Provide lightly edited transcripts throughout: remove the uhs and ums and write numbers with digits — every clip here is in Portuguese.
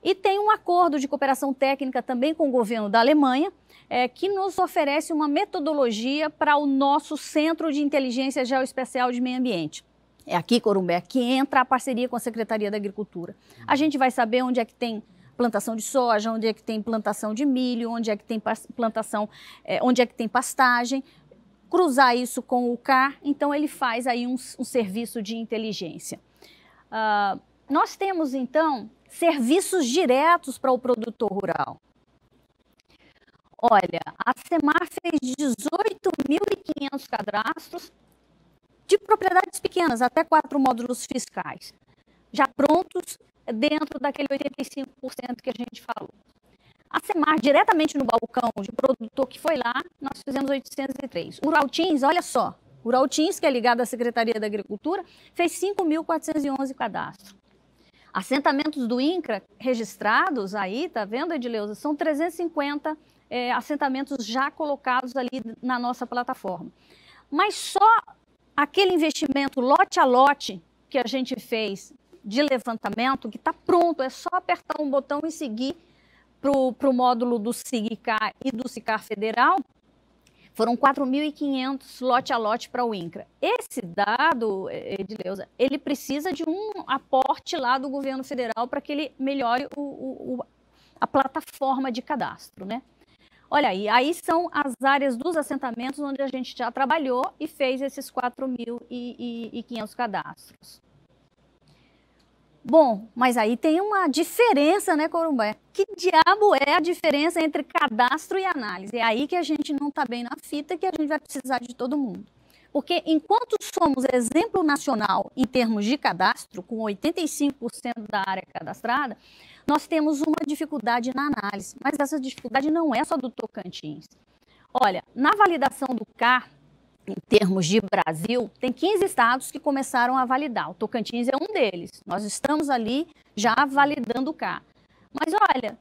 E tem um acordo de cooperação técnica também com o governo da Alemanha, que nos oferece uma metodologia para o nosso Centro de Inteligência Geoespacial de Meio Ambiente. É aqui, Corumbé, que entra a parceria com a Secretaria da Agricultura. A gente vai saber onde é que tem plantação de soja, onde é que tem plantação de milho, onde é que tem plantação, onde é que tem pastagem, cruzar isso com o CAR, então ele faz aí um serviço de inteligência. Nós temos, então, serviços diretos para o produtor rural. Olha, a Semar fez 18.500 cadastros de propriedades pequenas, até 4 módulos fiscais, já prontos dentro daquele 85% que a gente falou. A Semar, diretamente no balcão de produtor que foi lá, nós fizemos 803. O Uraltins, olha só, o Uraltins, que é ligado à Secretaria da Agricultura, fez 5.411 cadastros. Assentamentos do INCRA registrados aí, tá vendo, Edileuza? São 350 assentamentos já colocados ali na nossa plataforma. Mas só aquele investimento lote a lote que a gente fez de levantamento, que está pronto, é só apertar um botão e seguir para o módulo do SIGCAR e do SICAR Federal, foram 4.500 lote a lote para o INCRA. Esse dado, Edileuza, ele precisa de um aporte lá do governo federal para que ele melhore a plataforma de cadastro, né? Olha aí são as áreas dos assentamentos onde a gente já trabalhou e fez esses 4.500 cadastros. Bom, mas aí tem uma diferença, né, Corumbé? Que diabo é a diferença entre cadastro e análise? É aí que a gente não está bem na fita, que a gente vai precisar de todo mundo. Porque enquanto somos exemplo nacional em termos de cadastro, com 85% da área cadastrada, nós temos uma dificuldade na análise, mas essa dificuldade não é só do Tocantins. Olha, na validação do CAR, em termos de Brasil, tem 15 estados que começaram a validar. O Tocantins é um deles. Nós estamos ali já validando o CAR. Mas olha,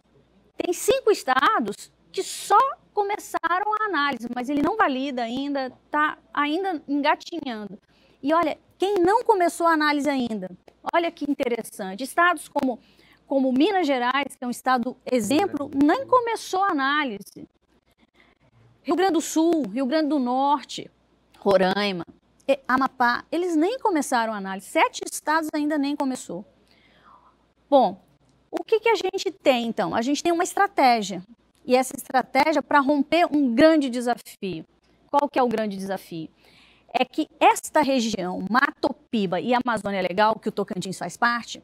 tem 5 estados que só começaram a análise, mas ele não valida ainda, está ainda engatinhando. E olha, quem não começou a análise ainda, olha que interessante, estados como Minas Gerais, que é um estado exemplo, nem começou a análise. Rio Grande do Sul, Rio Grande do Norte, Roraima, Amapá, eles nem começaram a análise. 7 estados ainda nem começou. Bom, o que a gente tem, então? A gente tem uma estratégia. E essa estratégia para romper um grande desafio. Qual que é o grande desafio? É que esta região, Mato Piba e Amazônia Legal, que o Tocantins faz parte,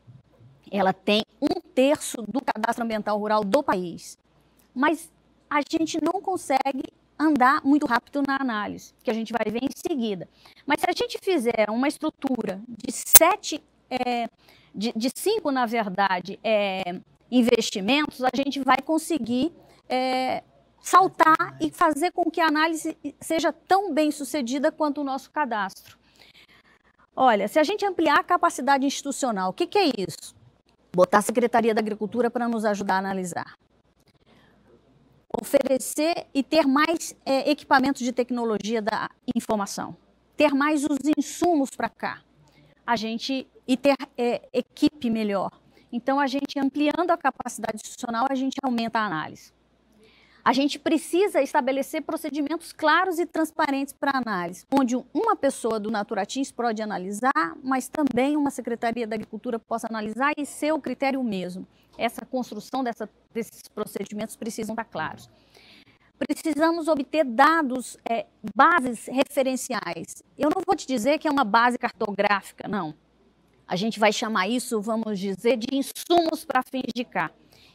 ela tem 1/3 do cadastro ambiental rural do país. Mas a gente não consegue andar muito rápido na análise, que a gente vai ver em seguida. Mas se a gente fizer uma estrutura de 5, na verdade, investimentos, a gente vai conseguir saltar e fazer com que a análise seja tão bem sucedida quanto o nosso cadastro. Olha, se a gente ampliar a capacidade institucional, o que é isso? Botar a Secretaria da Agricultura para nos ajudar a analisar. Oferecer e ter mais equipamentos de tecnologia da informação. Ter mais os insumos para cá. E ter equipe melhor. Então, a gente ampliando a capacidade institucional, a gente aumenta a análise. A gente precisa estabelecer procedimentos claros e transparentes para análise, onde uma pessoa do Naturatins pode analisar, mas também uma Secretaria da Agricultura possa analisar e ser o critério mesmo. Essa construção desses procedimentos precisam estar claros. Precisamos obter dados, bases referenciais. Eu não vou te dizer que é uma base cartográfica, não. A gente vai chamar isso, vamos dizer, de insumos para fins de CAR.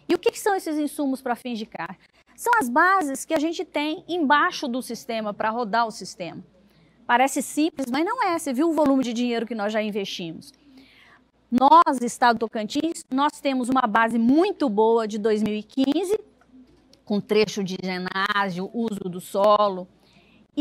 E o que são esses insumos para fins de CAR? São as bases que a gente tem embaixo do sistema para rodar o sistema. Parece simples, mas não é. Você viu o volume de dinheiro que nós já investimos. Nós, Estado Tocantins, nós temos uma base muito boa de 2015, com trecho de ginásio, uso do solo.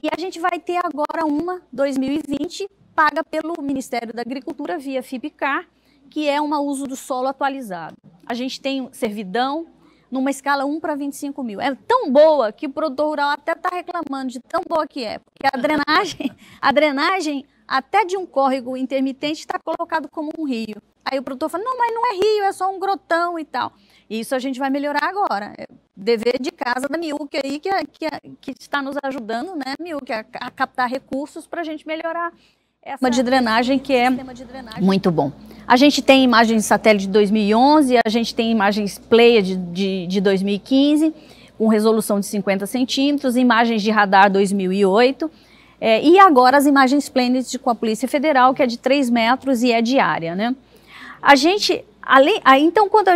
E a gente vai ter agora uma, 2020, paga pelo Ministério da Agricultura via FIPCAR, que é uma uso do solo atualizado. A gente tem servidão numa escala 1 para 25 mil. É tão boa que o produtor rural até está reclamando de tão boa que é. Porque a drenagem até de um córrego intermitente está colocado como um rio. Aí o produtor fala, não, mas não é rio, é só um grotão e tal. Isso a gente vai melhorar agora. É dever de casa da Miúque aí, que está nos ajudando, né, Miúque, a captar recursos para a gente melhorar essa de drenagem, que é muito bom. A gente tem imagens de satélite de 2011, a gente tem imagens Pleiade de 2015, com resolução de 50 centímetros, imagens de radar 2008, e agora as imagens Planet com a Polícia Federal, que é de 3 metros e é diária, né? A gente, então, quando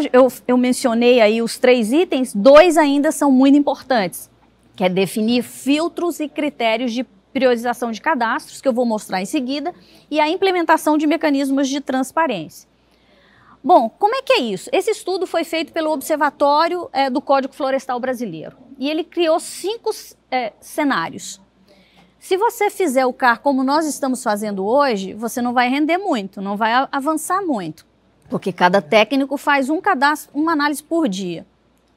eu mencionei aí os 3 itens, 2 ainda são muito importantes, que é definir filtros e critérios de priorização de cadastros, que eu vou mostrar em seguida, e a implementação de mecanismos de transparência. Bom, como é que é isso? Esse estudo foi feito pelo Observatório do Código Florestal Brasileiro, e ele criou 5 cenários. Se você fizer o CAR como nós estamos fazendo hoje, você não vai render muito, não vai avançar muito, porque cada técnico faz um cadastro, uma análise por dia.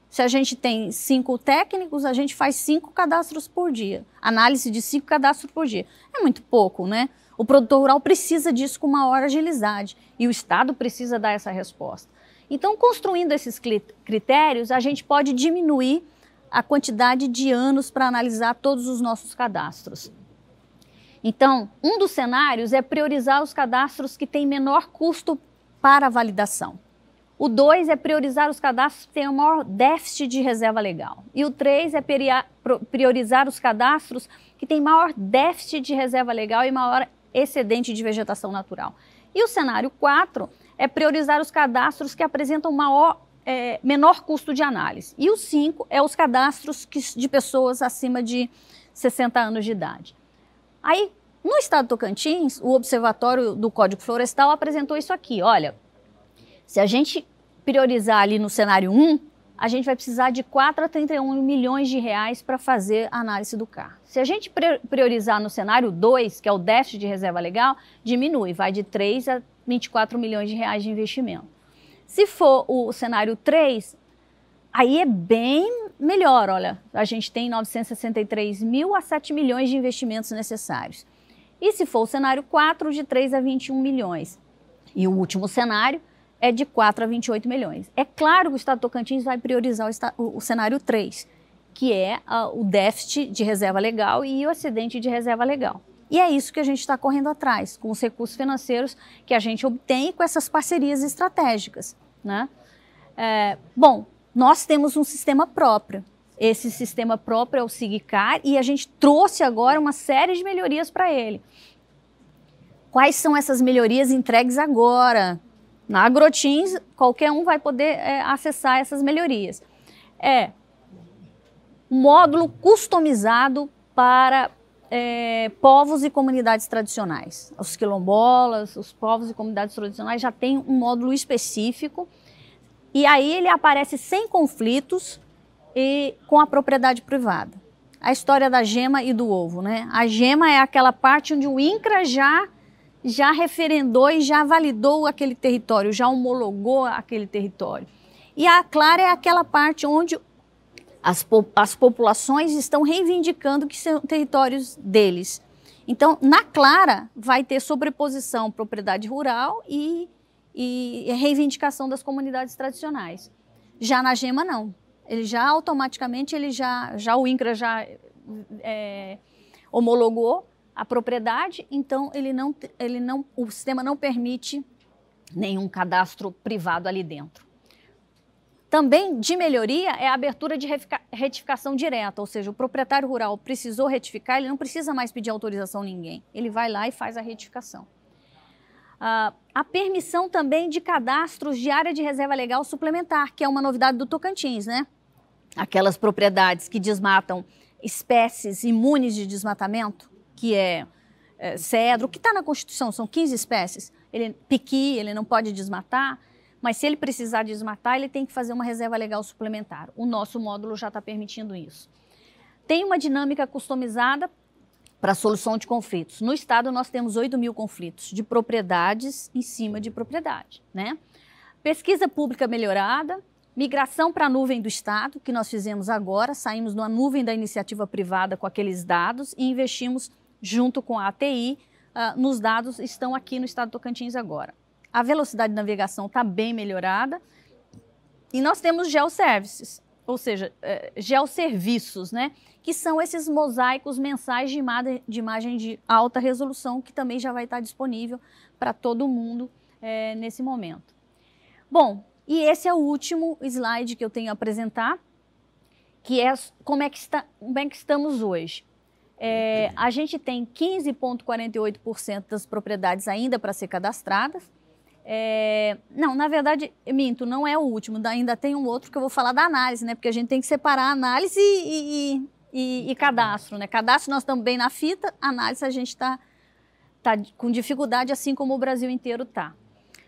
Se a gente tem 5 técnicos, a gente faz 5 cadastros por dia. Análise de 5 cadastros por dia. É muito pouco, né? O produtor rural precisa disso com maior agilidade e o Estado precisa dar essa resposta. Então, construindo esses critérios, a gente pode diminuir a quantidade de anos para analisar todos os nossos cadastros. Então, um dos cenários é priorizar os cadastros que têm menor custo para a validação. O 2 é priorizar os cadastros que têm o maior déficit de reserva legal. E o 3 é priorizar os cadastros que têm maior déficit de reserva legal e maior excedente de vegetação natural. E o cenário 4 é priorizar os cadastros que apresentam menor custo de análise. E o 5 é os cadastros de pessoas acima de 60 anos de idade. Aí, no estado do Tocantins, o Observatório do Código Florestal apresentou isso aqui, olha. Se a gente priorizar ali no cenário 1, a gente vai precisar de 4 a 31 milhões de reais para fazer a análise do CAR. Se a gente priorizar no cenário 2, que é o déficit de reserva legal, diminui, vai de 3 a 24 milhões de reais de investimento. Se for o cenário 3, aí é bem melhor, olha, a gente tem 963 mil a 7 milhões de investimentos necessários. E se for o cenário 4, de 3 a 21 milhões. E o último cenário é de 4 a 28 milhões. É claro que o Estado do Tocantins vai priorizar o cenário 3, que é o déficit de reserva legal e o excedente de reserva legal. E é isso que a gente está correndo atrás, com os recursos financeiros que a gente obtém com essas parcerias estratégicas, né? Bom, nós temos um sistema próprio. Esse sistema próprio é o SIGCAR e a gente trouxe agora uma série de melhorias para ele. Quais são essas melhorias entregues agora? Na AgroTeams, qualquer um vai poder acessar essas melhorias. Um módulo customizado para povos e comunidades tradicionais. Os quilombolas, os povos e comunidades tradicionais já têm um módulo específico e aí ele aparece sem conflitos e com a propriedade privada. A história da gema e do ovo, né? A gema é aquela parte onde o INCRA já referendou e já validou aquele território, já homologou aquele território. E a clara é aquela parte onde as populações estão reivindicando que são territórios deles. Então, na clara, vai ter sobreposição propriedade rural e reivindicação das comunidades tradicionais. Já na gema, não. Ele já automaticamente, o INCRA já homologou a propriedade, então o sistema não permite nenhum cadastro privado ali dentro. Também de melhoria é a abertura de retificação direta, ou seja, o proprietário rural precisou retificar, ele não precisa mais pedir autorização a ninguém, ele vai lá e faz a retificação. A permissão também de cadastros de área de reserva legal suplementar, que é uma novidade do Tocantins, né? Aquelas propriedades que desmatam espécies imunes de desmatamento, que é cedro, que está na Constituição, são 15 espécies, piqui, ele não pode desmatar, mas se ele precisar desmatar, ele tem que fazer uma reserva legal suplementar. O nosso módulo já está permitindo isso. Tem uma dinâmica customizada para a solução de conflitos. No estado nós temos 8 mil conflitos de propriedades em cima de propriedade, né? Pesquisa pública melhorada, migração para a nuvem do estado, que nós fizemos agora, saímos numa nuvem da iniciativa privada com aqueles dados e investimos junto com a ATI nos dados estão aqui no estado do Tocantins agora. A velocidade de navegação está bem melhorada e nós temos geoservices, ou seja, geoserviços, né? Que são esses mosaicos mensais de imagem de alta resolução que também já vai estar disponível para todo mundo nesse momento. Bom, e esse é o último slide que eu tenho a apresentar, que é como é que estamos hoje. A gente tem 15,48% das propriedades ainda para ser cadastradas. Não, na verdade, minto, não é o último, ainda tem um outro que eu vou falar da análise, né? Porque a gente tem que separar análise e cadastro, né? Cadastro nós estamos bem na fita, análise a gente está com dificuldade, assim como o Brasil inteiro está.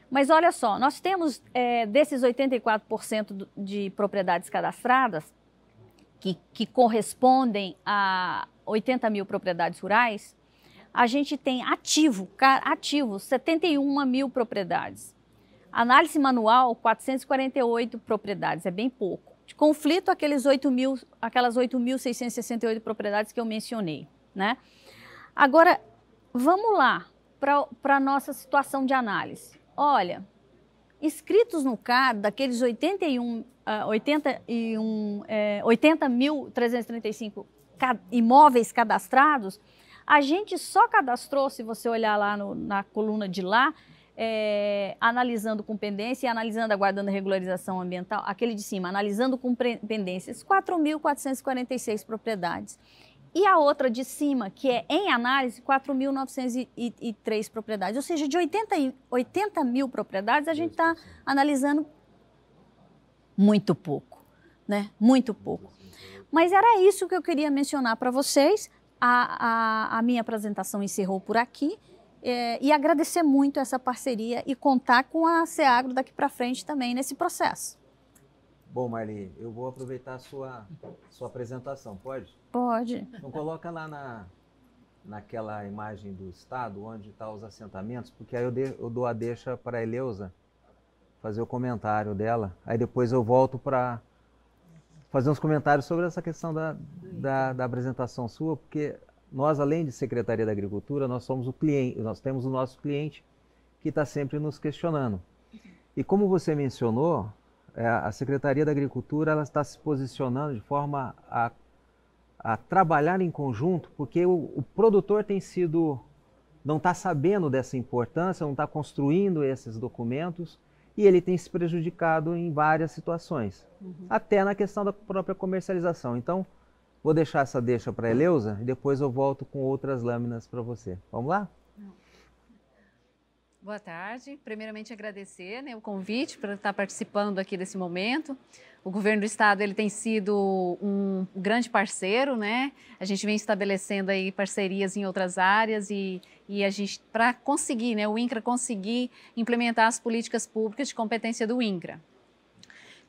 Mas olha só, nós temos desses 84% de propriedades cadastradas, que correspondem a 80 mil propriedades rurais, a gente tem ativos 71 mil propriedades. Análise manual, 448 propriedades, é bem pouco. De conflito, aquelas 8.668 propriedades que eu mencionei, né? Agora, vamos lá para a nossa situação de análise. Olha, inscritos no CAD, daqueles 80.335 imóveis cadastrados, a gente só cadastrou, se você olhar lá na coluna de lá, analisando com pendência e analisando, aguardando a regularização ambiental, aquele de cima, analisando com pendências, 4.446 propriedades. E a outra de cima, que é em análise, 4.903 propriedades. Ou seja, de 80 mil propriedades, a gente está analisando muito pouco, né? Muito pouco. Mas era isso que eu queria mencionar para vocês. A minha apresentação encerrou por aqui e agradecer muito essa parceria e contar com a Seagro daqui para frente também nesse processo. Bom, Marli, eu vou aproveitar a sua apresentação, pode? Pode. Então coloca lá naquela imagem do estado, onde estão os assentamentos, porque aí eu dou a deixa para a Eleusa fazer o comentário dela, aí depois eu volto para fazer uns comentários sobre essa questão da apresentação sua, porque nós, além de Secretaria da Agricultura, nós somos o cliente, nós temos o nosso cliente que está sempre nos questionando. E como você mencionou, a Secretaria da Agricultura ela está se posicionando de forma a trabalhar em conjunto, porque o produtor não está sabendo dessa importância, não está construindo esses documentos, e ele tem se prejudicado em várias situações, até na questão da própria comercialização. Então, vou deixar essa deixa para a Eleusa e depois eu volto com outras lâminas para você. Vamos lá? Boa tarde. Primeiramente, agradecer, né, o convite para estar participando aqui desse momento. O governo do estado ele tem sido um grande parceiro, né? A gente vem estabelecendo aí parcerias em outras áreas e a gente, para conseguir, né, o INCRA conseguir implementar as políticas públicas de competência do INCRA.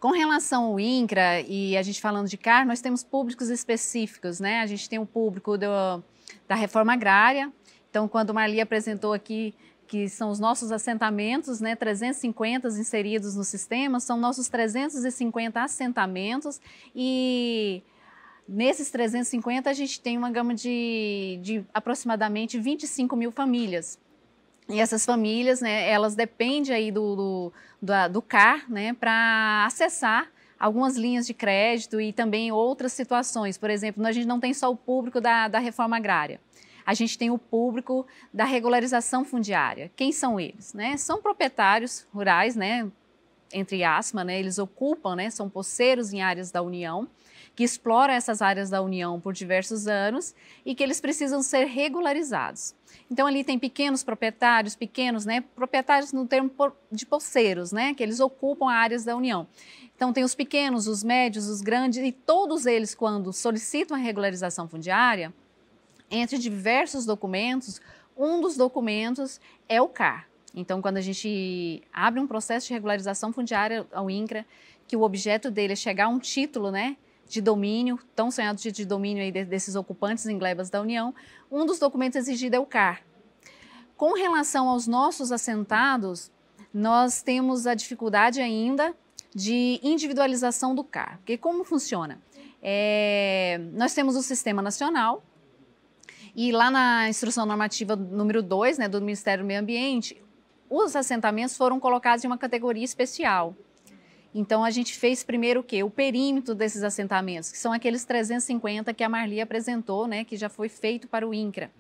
Com relação ao INCRA e a gente falando de CAR, nós temos públicos específicos, né? A gente tem o público da reforma agrária. Então, quando o Marli apresentou aqui que são os nossos assentamentos, né, 350 inseridos no sistema, são nossos 350 assentamentos e nesses 350 a gente tem uma gama de aproximadamente 25 mil famílias. E essas famílias, né, elas dependem aí do CAR, né, para acessar algumas linhas de crédito e também outras situações. Por exemplo, a gente não tem só o público da reforma agrária. A gente tem o público da regularização fundiária. Quem são eles? Né? São proprietários rurais, né? Entre aspas, né? Eles ocupam, né? São poceiros em áreas da União, que exploram essas áreas da União por diversos anos e que eles precisam ser regularizados. Então, ali tem pequenos, né? Proprietários no termo de poceiros, né? Que eles ocupam áreas da União. Então, tem os pequenos, os médios, os grandes, e todos eles, quando solicitam a regularização fundiária, entre diversos documentos, um dos documentos é o CAR. Então, quando a gente abre um processo de regularização fundiária ao INCRA, que o objeto dele é chegar a um título, né, de domínio, tão sonhado título de domínio aí desses ocupantes em glebas da União, um dos documentos exigido é o CAR. Com relação aos nossos assentados, nós temos a dificuldade ainda de individualização do CAR. Porque como funciona? Nós temos o Sistema Nacional, E lá na instrução normativa número 2, né, do Ministério do Meio Ambiente, os assentamentos foram colocados em uma categoria especial. Então, a gente fez primeiro o quê? O perímetro desses assentamentos, que são aqueles 350 que a Marli apresentou, né, que já foi feito para o INCRA.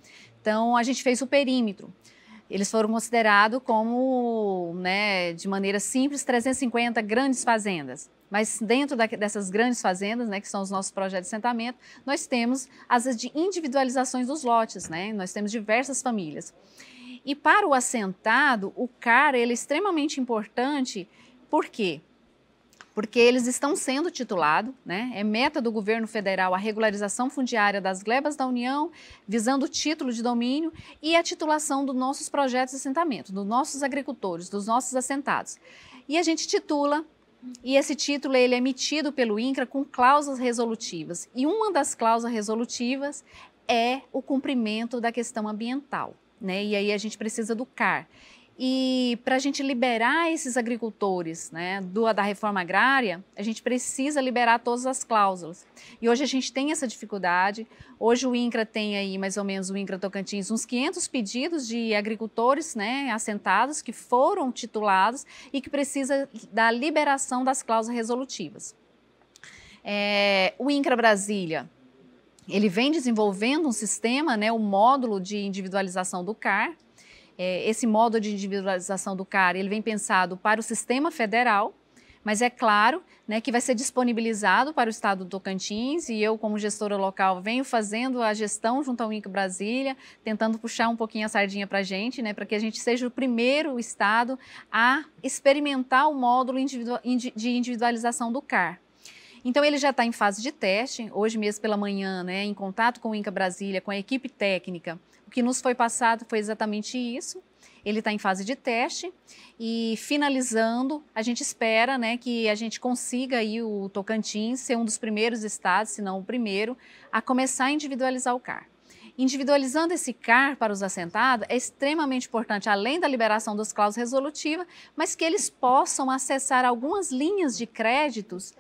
Então, a gente fez o perímetro. Eles foram considerados como, né, de maneira simples, 350 grandes fazendas. Mas dentro dessas grandes fazendas, né, que são os nossos projetos de assentamento, nós temos as de individualizações dos lotes, né? Nós temos diversas famílias. E para o assentado, o CAR ele é extremamente importante, por quê? Porque eles estão sendo titulados, né? É meta do governo federal a regularização fundiária das glebas da União, visando o título de domínio e a titulação dos nossos projetos de assentamento, dos nossos agricultores, dos nossos assentados. E a gente titula, e esse título ele é emitido pelo INCRA com cláusulas resolutivas. E uma das cláusulas resolutivas é o cumprimento da questão ambiental, né? E aí a gente precisa do CAR. E para a gente liberar esses agricultores, né, da reforma agrária, a gente precisa liberar todas as cláusulas. E hoje a gente tem essa dificuldade. Hoje o INCRA tem aí, mais ou menos, o INCRA Tocantins, uns 500 pedidos de agricultores, né, assentados que foram titulados e que precisa da liberação das cláusulas resolutivas. O INCRA Brasília, ele vem desenvolvendo um sistema, né, o módulo de individualização do CAR. Esse modo de individualização do CAR, ele vem pensado para o sistema federal, mas é claro, né, que vai ser disponibilizado para o estado do Tocantins e eu, como gestora local, venho fazendo a gestão junto ao INCRA Brasília, tentando puxar um pouquinho a sardinha para a gente, né, para que a gente seja o primeiro estado a experimentar o módulo de individualização do CAR. Então, ele já está em fase de teste, hoje mesmo pela manhã, né, em contato com o INCRA Brasília, com a equipe técnica. O que nos foi passado foi exatamente isso. Ele está em fase de teste e, finalizando, a gente espera, né, que a gente consiga aí o Tocantins ser um dos primeiros estados, se não o primeiro, a começar a individualizar o CAR. Individualizando esse CAR para os assentados é extremamente importante, além da liberação das cláusulas resolutivas, mas que eles possam acessar algumas linhas de créditos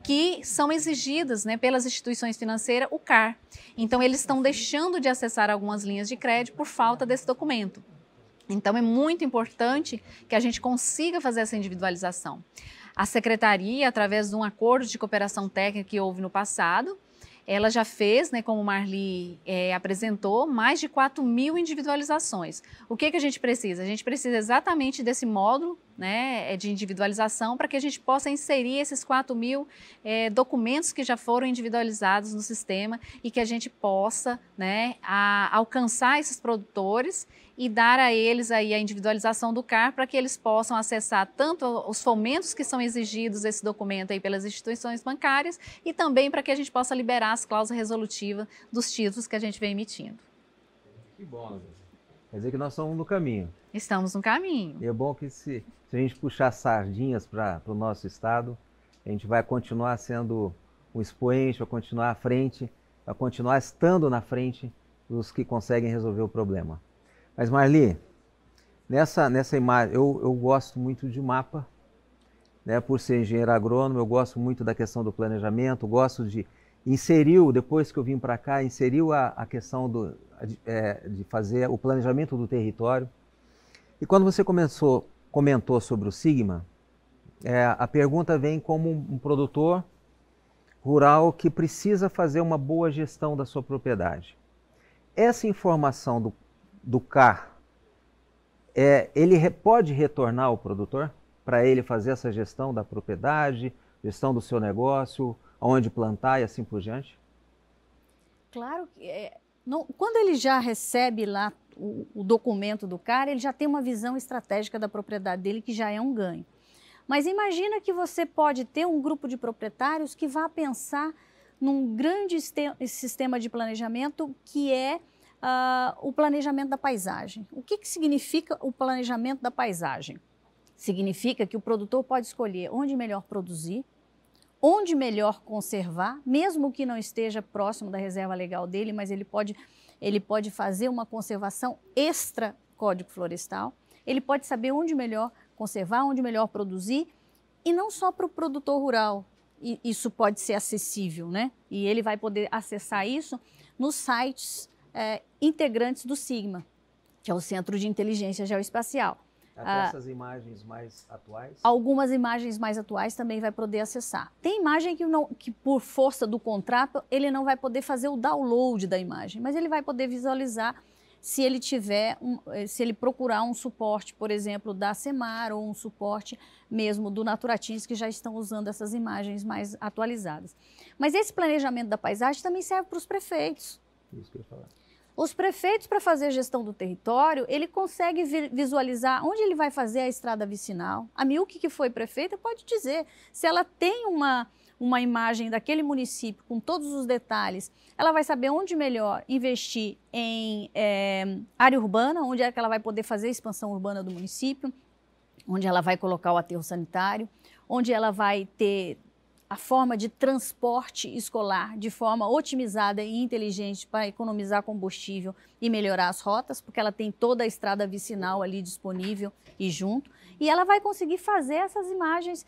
que são exigidas, né, pelas instituições financeiras, o CAR. Então, eles estão deixando de acessar algumas linhas de crédito por falta desse documento. Então, é muito importante que a gente consiga fazer essa individualização. A Secretaria, através de um acordo de cooperação técnica que houve no passado, ela já fez, né, como Marli apresentou, mais de 4.000 individualizações. O que a gente precisa? A gente precisa exatamente desse módulo, né, de individualização para que a gente possa inserir esses 4.000 documentos que já foram individualizados no sistema e que a gente possa, né, alcançar esses produtores e dar a eles aí a individualização do CAR para que eles possam acessar tanto os fomentos que são exigidos desse documento aí pelas instituições bancárias e também para que a gente possa liberar as cláusulas resolutivas dos títulos que a gente vem emitindo. Que bom. Quer dizer que nós estamos no caminho. Estamos no caminho. E é bom que se a gente puxar sardinhas para o nosso estado, a gente vai continuar sendo um expoente, vai continuar à frente, vai continuar estando na frente dos que conseguem resolver o problema. Mas Marli, nessa imagem, eu gosto muito de mapa, né, por ser engenheiro agrônomo, eu gosto muito da questão do planejamento, gosto de inseriu, depois que eu vim para cá, inseriu a questão de fazer o planejamento do território. E quando você comentou sobre o Sigma, a pergunta vem como um produtor rural que precisa fazer uma boa gestão da sua propriedade. Essa informação do CAR, ele pode retornar ao produtor para ele fazer essa gestão da propriedade, gestão do seu negócio, onde plantar e assim por diante? Claro que quando ele já recebe lá o documento do CAR, ele já tem uma visão estratégica da propriedade dele, que já é um ganho. Mas imagina que você pode ter um grupo de proprietários que vá pensar num grande sistema de planejamento que é o planejamento da paisagem. O que significa o planejamento da paisagem? Significa que o produtor pode escolher onde melhor produzir, onde melhor conservar, mesmo que não esteja próximo da reserva legal dele, mas ele pode fazer uma conservação extra Código Florestal, ele pode saber onde melhor conservar, onde melhor produzir, e não só para o produtor rural, isso pode ser acessível, né? E ele vai poder acessar isso nos sites integrantes do SIGMA, que é o Centro de Inteligência Geoespacial. Até essas imagens mais atuais? Algumas imagens mais atuais também vai poder acessar. Tem imagem que por força do contrato, ele não vai poder fazer o download da imagem, mas ele vai poder visualizar se ele se ele procurar um suporte, por exemplo, da SEMAR ou um suporte mesmo do Naturatins, que já estão usando essas imagens mais atualizadas. Mas esse planejamento da paisagem também serve para os prefeitos. Isso que eu ia falar. Os prefeitos, para fazer a gestão do território, ele consegue visualizar onde ele vai fazer a estrada vicinal. A Milk, que foi prefeita, pode dizer, se ela tem uma imagem daquele município com todos os detalhes, ela vai saber onde melhor investir em área urbana, onde é que ela vai poder fazer a expansão urbana do município, onde ela vai colocar o aterro sanitário, onde ela vai ter a forma de transporte escolar de forma otimizada e inteligente para economizar combustível e melhorar as rotas, porque ela tem toda a estrada vicinal ali disponível e junto, e ela vai conseguir fazer essas imagens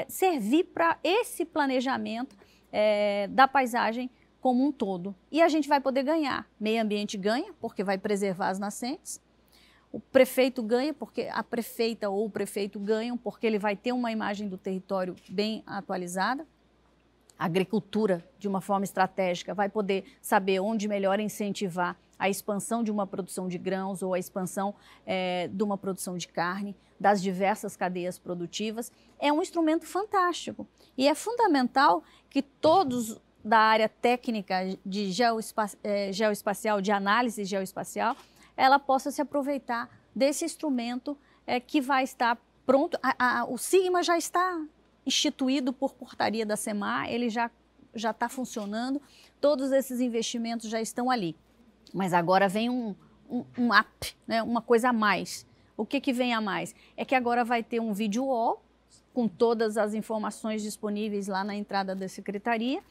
servir para esse planejamento da paisagem como um todo. E a gente vai poder ganhar. Meio ambiente ganha, porque vai preservar as nascentes. O prefeito ganha, porque a prefeita ou o prefeito ganham, porque ele vai ter uma imagem do território bem atualizada. A agricultura, de uma forma estratégica, vai poder saber onde melhor incentivar a expansão de uma produção de grãos ou a expansão de uma produção de carne, das diversas cadeias produtivas. É um instrumento fantástico e é fundamental que todos da área técnica de geoespacial, de análise geoespacial, ela possa se aproveitar desse instrumento que vai estar pronto. O SIGMA já está instituído por portaria da SEMAR, ele já está funcionando, todos esses investimentos já estão ali. Mas agora vem um up, né, uma coisa a mais. O que vem a mais? É que agora vai ter um video wall com todas as informações disponíveis lá na entrada da secretaria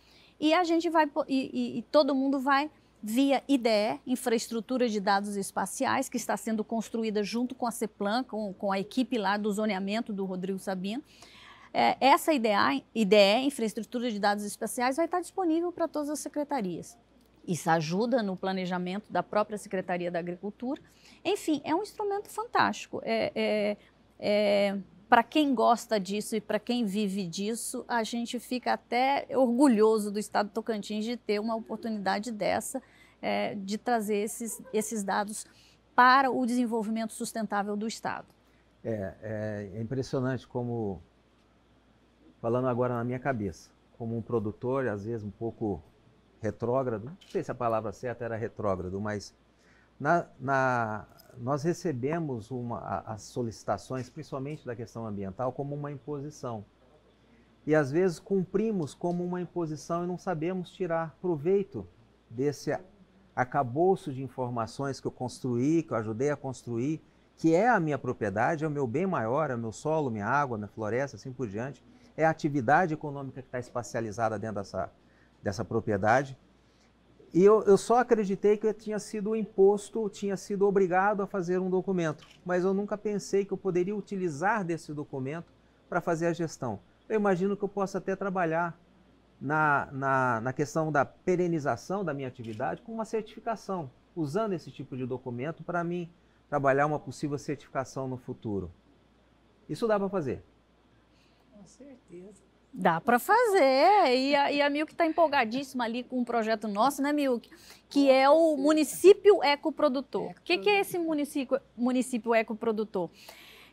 e a gente vai e todo mundo vai via IDE, Infraestrutura de Dados Espaciais, que está sendo construída junto com a CEPLAN, com a equipe lá do zoneamento do Rodrigo Sabino. Essa IDE, Infraestrutura de Dados Espaciais, vai estar disponível para todas as secretarias. Isso ajuda no planejamento da própria Secretaria da Agricultura. Enfim, é um instrumento fantástico. Para quem gosta disso e para quem vive disso, a gente fica até orgulhoso do Estado do Tocantins de ter uma oportunidade dessa, de trazer esses dados para o desenvolvimento sustentável do Estado. É impressionante como, falando agora na minha cabeça, como um produtor, às vezes um pouco retrógrado, não sei se a palavra certa era retrógrado, mas nós recebemos as solicitações, principalmente da questão ambiental, como uma imposição. E às vezes cumprimos como uma imposição e não sabemos tirar proveito desse arcabouço de informações que eu construí, que eu ajudei a construir, que é a minha propriedade, é o meu bem maior, é o meu solo, minha água, minha floresta, assim por diante. É a atividade econômica que está espacializada dentro dessa propriedade. E eu só acreditei que eu tinha sido imposto, tinha sido obrigado a fazer um documento, mas eu nunca pensei que eu poderia utilizar desse documento para fazer a gestão. Eu imagino que eu possa até trabalhar na questão da perenização da minha atividade com uma certificação, usando esse tipo de documento para mim trabalhar uma possível certificação no futuro. Isso dá para fazer? Com certeza. Dá para fazer, e a Milk está empolgadíssima ali com um projeto nosso, né, Milk? Que é o município ecoprodutor. O que é esse município ecoprodutor?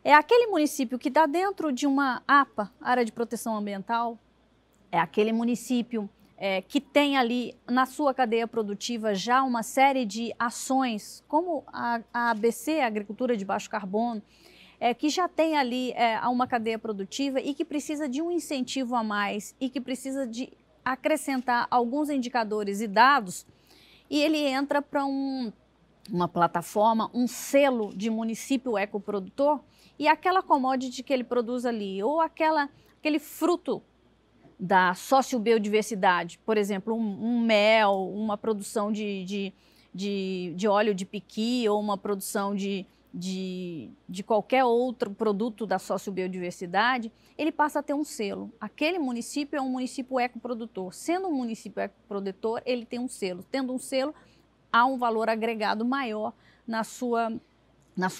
É aquele município que está dentro de uma APA, Área de Proteção Ambiental, é aquele município que tem ali na sua cadeia produtiva já uma série de ações, como a ABC, a Agricultura de Baixo Carbono, que já tem ali uma cadeia produtiva e que precisa de um incentivo a mais e que precisa de acrescentar alguns indicadores e dados, e ele entra para uma plataforma, um selo de município ecoprodutor, e aquela commodity que ele produz ali, ou aquele fruto da sociobiodiversidade, por exemplo, um mel, uma produção de óleo de piqui ou uma produção de qualquer outro produto da sociobiodiversidade, ele passa a ter um selo. Aquele município é um município ecoprodutor. Sendo um município ecoprodutor, ele tem um selo. Tendo um selo, há um valor agregado maior na sua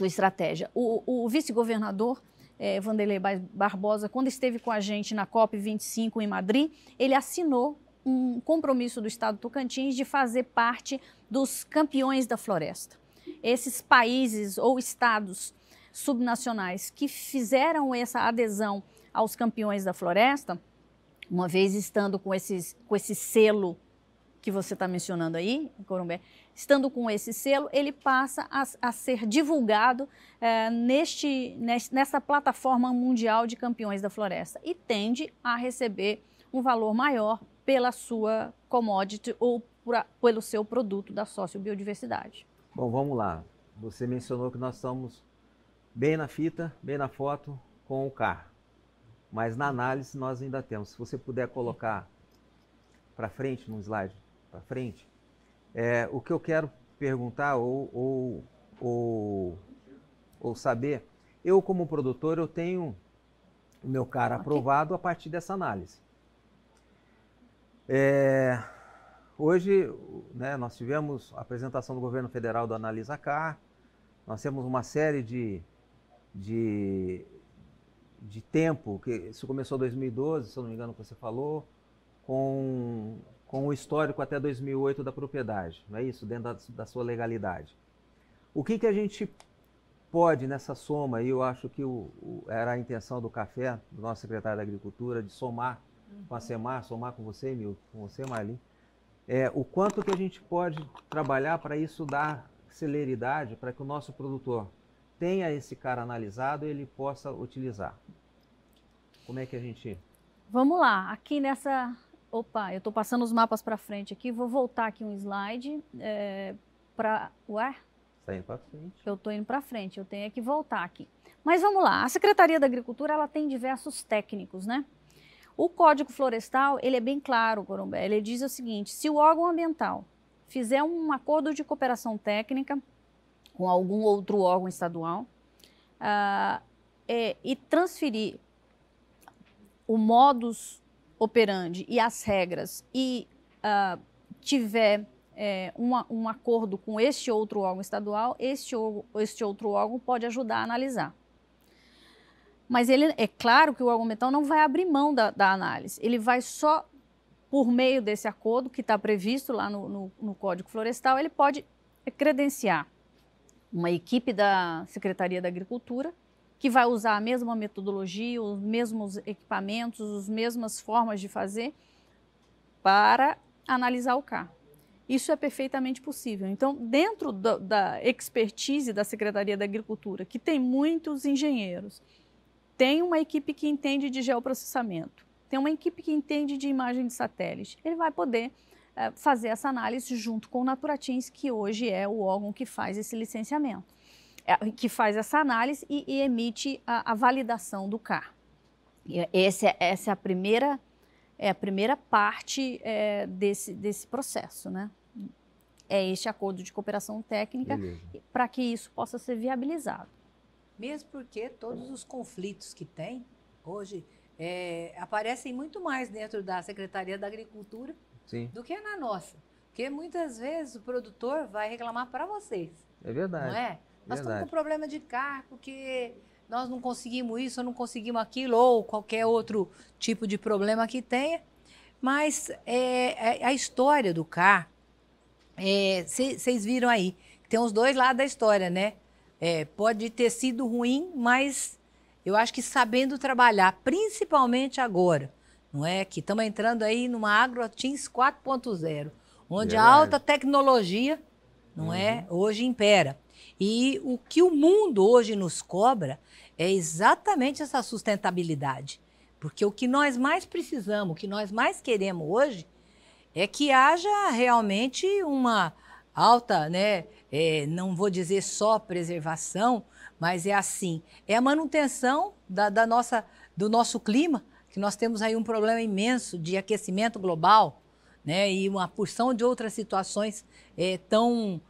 estratégia. O vice-governador Wanderlei Barbosa, quando esteve com a gente na COP25 em Madrid, ele assinou um compromisso do Estado do Tocantins de fazer parte dos campeões da floresta. Esses países ou estados subnacionais que fizeram essa adesão aos campeões da floresta, uma vez estando com esse selo que você está mencionando aí, Corumbé, estando com esse selo, ele passa a ser divulgado nessa plataforma mundial de campeões da floresta e tende a receber um valor maior pela sua commodity ou pelo seu produto da sociobiodiversidade. Bom, vamos lá. Você mencionou que nós estamos bem na fita, bem na foto com o CAR, mas na análise nós ainda temos. Se você puder colocar para frente, no slide, para frente, o que eu quero perguntar ou saber, eu como produtor, eu tenho o meu CAR aprovado a partir dessa análise. Hoje, né, nós tivemos a apresentação do governo federal do Analisa CAR, nós temos uma série de tempo, que isso começou em 2012, se eu não me engano que você falou, com o histórico até 2008 da propriedade, não é isso? Dentro da sua legalidade. O que a gente pode nessa soma, e eu acho que era a intenção do café, do nosso secretário da Agricultura, de somar com a SEMAR, somar com você, Milton, com você, Marli, o quanto que a gente pode trabalhar para isso dar celeridade, para que o nosso produtor tenha esse CAR analisado e ele possa utilizar. Como é que a gente... Vamos lá, aqui nessa... Opa, eu estou passando os mapas para frente aqui, vou voltar aqui um slide para... Ué? Está indo para frente. Eu estou indo para frente, eu tenho que voltar aqui. Mas vamos lá, a Secretaria da Agricultura ela tem diversos técnicos, né? O Código Florestal, ele é bem claro, Corumbé, ele diz o seguinte, se o órgão ambiental fizer um acordo de cooperação técnica com algum outro órgão estadual e transferir o modus operandi e as regras e tiver um acordo com este outro órgão estadual, este outro órgão pode ajudar a analisar. Mas é claro que o órgão ambiental não vai abrir mão da análise, ele vai só, por meio desse acordo que está previsto lá no Código Florestal, ele pode credenciar uma equipe da Secretaria da Agricultura que vai usar a mesma metodologia, os mesmos equipamentos, as mesmas formas de fazer para analisar o CAR. Isso é perfeitamente possível. Então, dentro da expertise da Secretaria da Agricultura, que tem muitos engenheiros, tem uma equipe que entende de geoprocessamento, tem uma equipe que entende de imagem de satélite, ele vai poder fazer essa análise junto com o Naturatins, que hoje é o órgão que faz esse licenciamento, que faz essa análise e emite a validação do CAR. Essa é a primeira parte desse processo, né? É este acordo de cooperação técnica para que isso possa ser viabilizado. Mesmo porque todos os conflitos que tem hoje aparecem muito mais dentro da Secretaria da Agricultura do que na nossa. Porque muitas vezes o produtor vai reclamar para vocês. É verdade. Não é? Nós estamos com problema de CAR porque nós não conseguimos isso, ou não conseguimos aquilo, ou qualquer outro tipo de problema que tenha. Mas a história do CAR, vocês viram aí, tem os dois lados da história, né? Pode ter sido ruim, mas eu acho que sabendo trabalhar, principalmente agora, não é? Que estamos entrando aí numa AgroTins 4.0, onde a alta tecnologia, não é? Hoje impera. E o que o mundo hoje nos cobra é exatamente essa sustentabilidade. Porque o que nós mais precisamos, o que nós mais queremos hoje, é que haja realmente uma alta, né? Não vou dizer só preservação, mas é assim, é a manutenção do nosso clima, que nós temos aí um problema imenso de aquecimento global, né? E uma porção de outras situações tão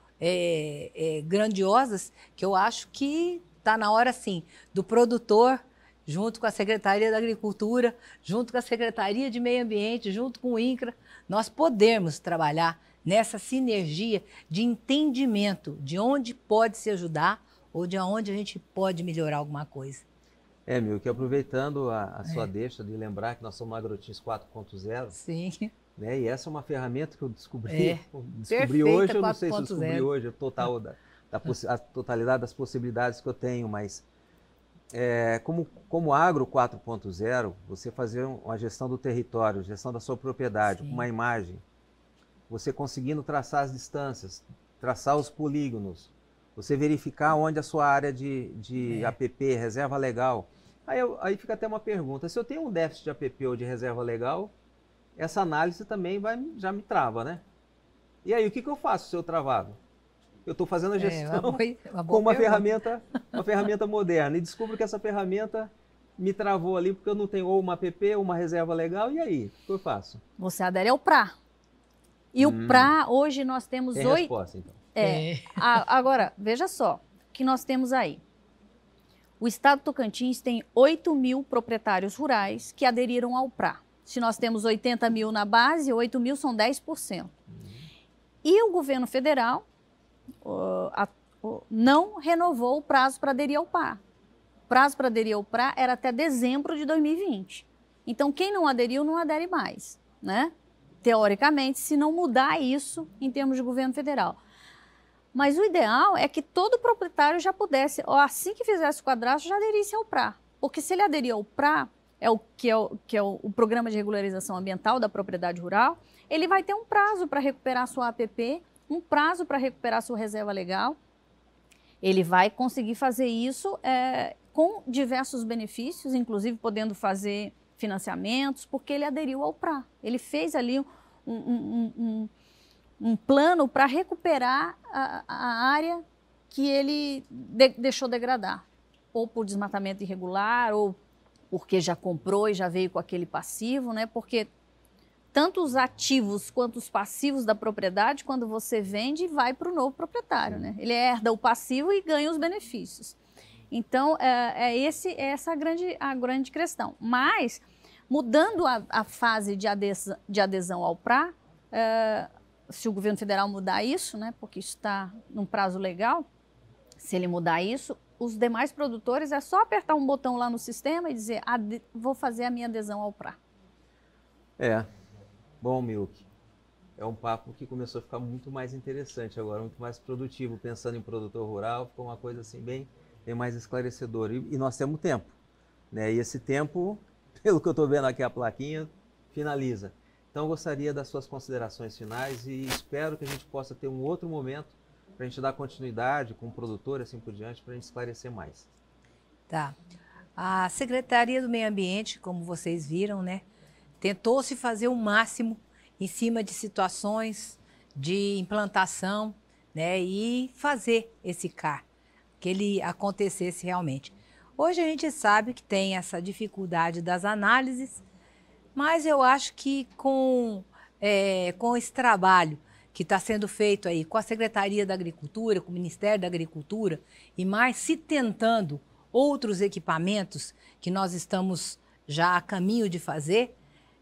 grandiosas, que eu acho que está na hora, sim, do produtor, junto com a Secretaria da Agricultura, junto com a Secretaria de Meio Ambiente, junto com o INCRA, nós podemos trabalhar nessa sinergia de entendimento de onde pode se ajudar ou de onde a gente pode melhorar alguma coisa. Milk, aproveitando a sua deixa de lembrar que nós somos Agrotins 4.0. Sim. Né? E essa é uma ferramenta que eu descobri hoje, eu não sei se eu descobri hoje a totalidade das possibilidades que eu tenho, mas como Agro 4.0, você fazer uma gestão do território, gestão da sua propriedade, com uma imagem, você conseguindo traçar as distâncias, traçar os polígonos, você verificar onde a sua área de APP, reserva legal. Aí fica até uma pergunta, se eu tenho um déficit de APP ou de reserva legal, essa análise também já me trava, né? E aí, o que eu faço se eu travado? Eu estou fazendo a gestão com uma ferramenta moderna e descubro que essa ferramenta me travou ali porque eu não tenho ou uma APP ou uma reserva legal, e aí? O que eu faço? Você adere ao PRA. E o PRA, hoje nós temos Tem resposta, então. Agora, veja só, o que nós temos aí. O estado do Tocantins tem 8 mil proprietários rurais que aderiram ao PRA. Se nós temos 80 mil na base, 8 mil são 10%. E o governo federal não renovou o prazo para aderir ao PRA. O prazo para aderir ao PRA era até dezembro de 2020. Então, quem não aderiu, não adere mais, né? Teoricamente, se não mudar isso em termos de governo federal. Mas o ideal é que todo proprietário já pudesse, assim que fizesse o cadastro, já aderisse ao PRA. Porque se ele aderir ao PRA, que é o Programa de Regularização Ambiental da Propriedade Rural, ele vai ter um prazo para recuperar sua APP, um prazo para recuperar sua reserva legal. Ele vai conseguir fazer isso com diversos benefícios, inclusive podendo fazer financiamentos, porque ele aderiu ao PRA. Ele fez ali um plano para recuperar a área que ele deixou degradar, ou por desmatamento irregular, ou porque já comprou e já veio com aquele passivo, né? Porque tanto os ativos quanto os passivos da propriedade, quando você vende, vai para o novo proprietário, né? Ele herda o passivo e ganha os benefícios. Então, essa a grande questão. Mas, mudando a fase de adesão ao PRA, se o governo federal mudar isso, né, porque isso está num prazo legal, se ele mudar isso, os demais produtores é só apertar um botão lá no sistema e dizer, vou fazer a minha adesão ao PRA. Bom, Milk, é um papo que começou a ficar muito mais interessante agora, muito mais produtivo, pensando em produtor rural, ficou uma coisa assim bem mais esclarecedora. E nós temos tempo, né? E esse tempo, pelo que eu estou vendo aqui a plaquinha, finaliza. Então, eu gostaria das suas considerações finais e espero que a gente possa ter um outro momento para a gente dar continuidade com o produtor e assim por diante, para a gente esclarecer mais. Tá. A Secretaria do Meio Ambiente, como vocês viram, né, tentou-se fazer o máximo em cima de situações de implantação, né, e fazer esse CAR, que ele acontecesse realmente. Hoje a gente sabe que tem essa dificuldade das análises, mas eu acho que com esse trabalho que está sendo feito aí com a Secretaria da Agricultura, com o Ministério da Agricultura, e mais se tentando outros equipamentos que nós estamos já a caminho de fazer,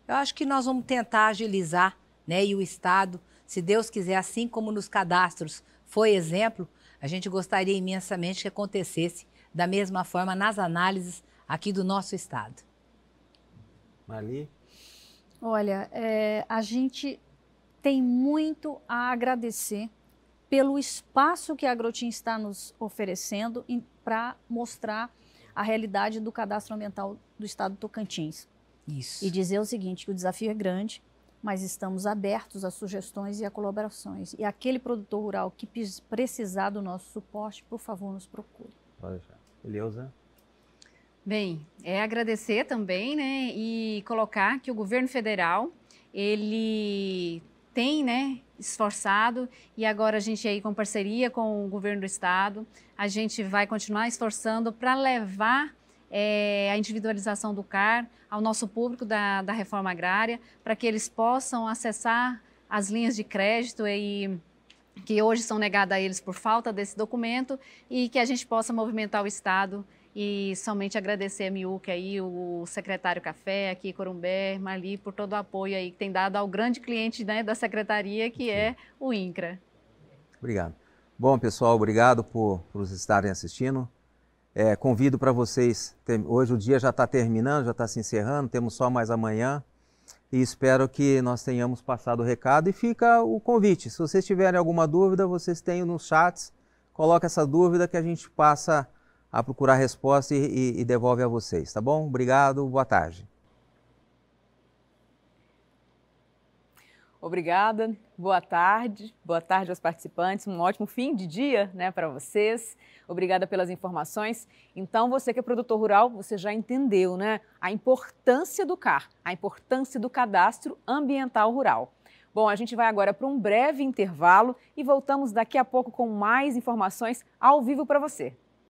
eu acho que nós vamos tentar agilizar, né? E o Estado, se Deus quiser, assim como nos cadastros foi exemplo, a gente gostaria imensamente que acontecesse da mesma forma nas análises aqui do nosso Estado. Marli? Olha, a gente tem muito a agradecer pelo espaço que a Agrotins está nos oferecendo para mostrar a realidade do cadastro ambiental do estado do Tocantins. Isso. E dizer o seguinte, que o desafio é grande, mas estamos abertos a sugestões e a colaborações. E aquele produtor rural que precisar do nosso suporte, por favor, nos procure. Pode deixar. Eleusa? Bem, agradecer também, né, e colocar que o governo federal, ele tem, né, esforçado, e agora a gente aí com parceria com o governo do estado, a gente vai continuar esforçando para levar a individualização do CAR ao nosso público da reforma agrária, para que eles possam acessar as linhas de crédito que hoje são negadas a eles por falta desse documento, e que a gente possa movimentar o estado E somente agradecer a Miúca aí, o secretário Café aqui, Corumbé, Marli, por todo o apoio aí que tem dado ao grande cliente, né, da secretaria, que é o INCRA. Obrigado. Bom, pessoal, obrigado por estarem assistindo. Convido para vocês, hoje o dia já está terminando, já está se encerrando, temos só mais amanhã. E espero que nós tenhamos passado o recado e fica o convite. Se vocês tiverem alguma dúvida, vocês têm nos chats, coloca essa dúvida que a gente passa a procurar a resposta e devolve a vocês, tá bom? Obrigado, boa tarde. Obrigada, boa tarde aos participantes, um ótimo fim de dia, né, para vocês. Obrigada pelas informações. Então, você que é produtor rural, você já entendeu, né, a importância do CAR, a importância do Cadastro Ambiental Rural. Bom, a gente vai agora para um breve intervalo e voltamos daqui a pouco com mais informações ao vivo para você.